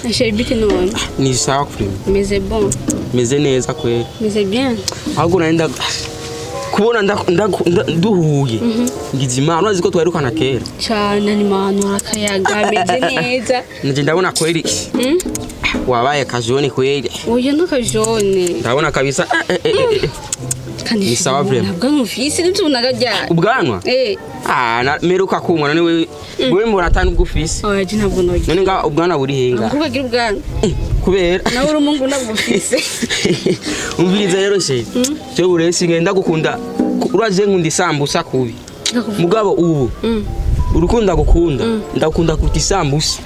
J'ai habité nous. Ni sawa kuri. Mais c'est bon. Meze neza kweli. Mais c'est bien. Ahubwo naenda kubona nduhuye. Ngize imana urazi ko twarukana kera. Cyane ni manu akayaga meze neza. Nje ndabona kweli. Wabaye kajone kweli. Oya ndakajone. Ndabona kabisa. Kandi ni sawa vrema. Nabwo mufise ntunaga rya. Ubwanwa? Meruka kumwana niwe wewe mbona atanu bwufise. Oya je ntabwo noye. None nga ubwana buri henga. Kubagira ubwanwa. Kubera. Nawe uri umungu nabufise. Umviriza rero she. Cyo buresi ngenda gukunda. Uraje nkunda isambusa kubi. Mugabo ubu. Urukunda gukunda. Ndakunda kurya isambusa.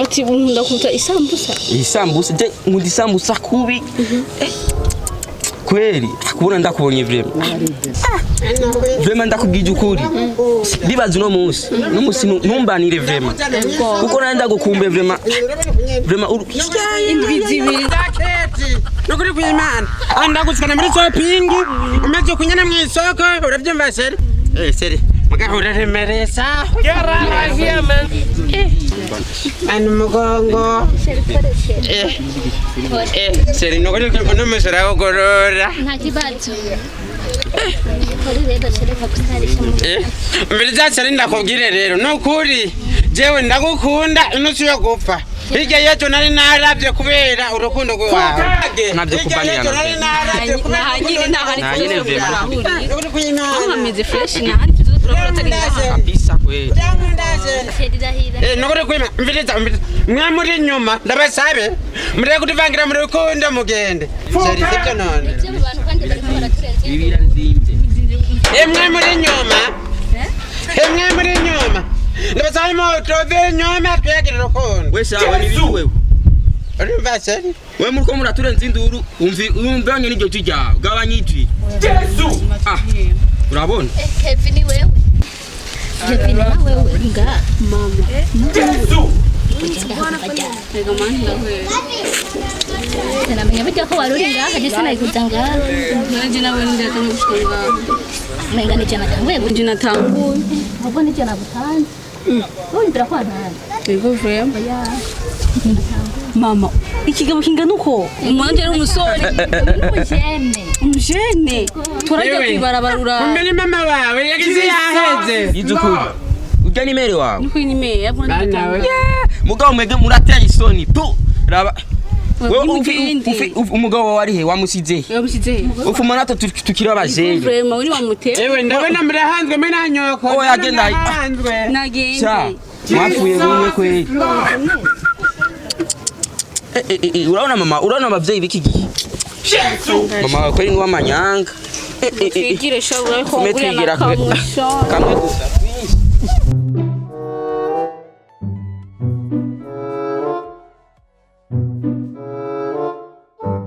Ati nkunda kurya isambusa. Isambusa je nkunda isambusa kubi. Kweli kubona ndakubonye vrema ndakubwije ukuri bibaza no munsi numbanire vrema uko nanda gukumbe vrema indwi zibiri nukuri kw'Imana ndagutsikana muri shopping umaze kunyana mu isoko uravyumva seri seri mugahura remeresa yararahiye man mugongo seri nukuri no mesera ogorora nta kibazo kuri rero shereka kustarisha mu mbere cyane ndakubwire rero nukuri jewe ndagukunda inusu yo gupfa hirya yejo nari naravye kubera urukundo rwawe navyo kubanira nahanyine vrema nukuri kw'Imana ameze fresh nahandi tuzoturabura tari kabisa kweli nukuri kw'Imana mviriza mwe muri nyuma ndabasabe mureke kutuvangira mu rukundo mugende seri sivyo none abantu kandi bariko baraturenza ibira nzimvye mwe muri nyuma mwe muri nyuma ndabasabe moto nyuma twegere urukundo wese awe ni bitu wewe urumva seri wewe muriko muraturenza induru umve onye n'iryo tujya gabanyitwi Yesu urabona Kevin wewe Kevin wewe nga mama Yesu rega mani ndawe Namenya bijya ko waruri ngaha je sinayikuza ngaha naje nawe ndatangiye gushika menga ni jana tanguye nje natanguye ubwo ni jana butanze ndira kwa ntana yego vrema mama ikigabo kingana uko umwanje ari umusore umujene turajya kwibarabarura kumbe mama wawe yagize yaheze yizukuri ujya ni mere wawe niko ni mere yabona nawe mugabo mwege murateye isoni tu raba umugabo wari he wamusize ufuma nato tukira abajeye vrema uri wamutera ewe ndabona murahanzwe mwe nanyoko oya agenda nagende mwafuye bumwe kweli urabona mama urabona abavyeyi biki gihe mama kweli ni wamanyanga twigire sho urako kamwe gusa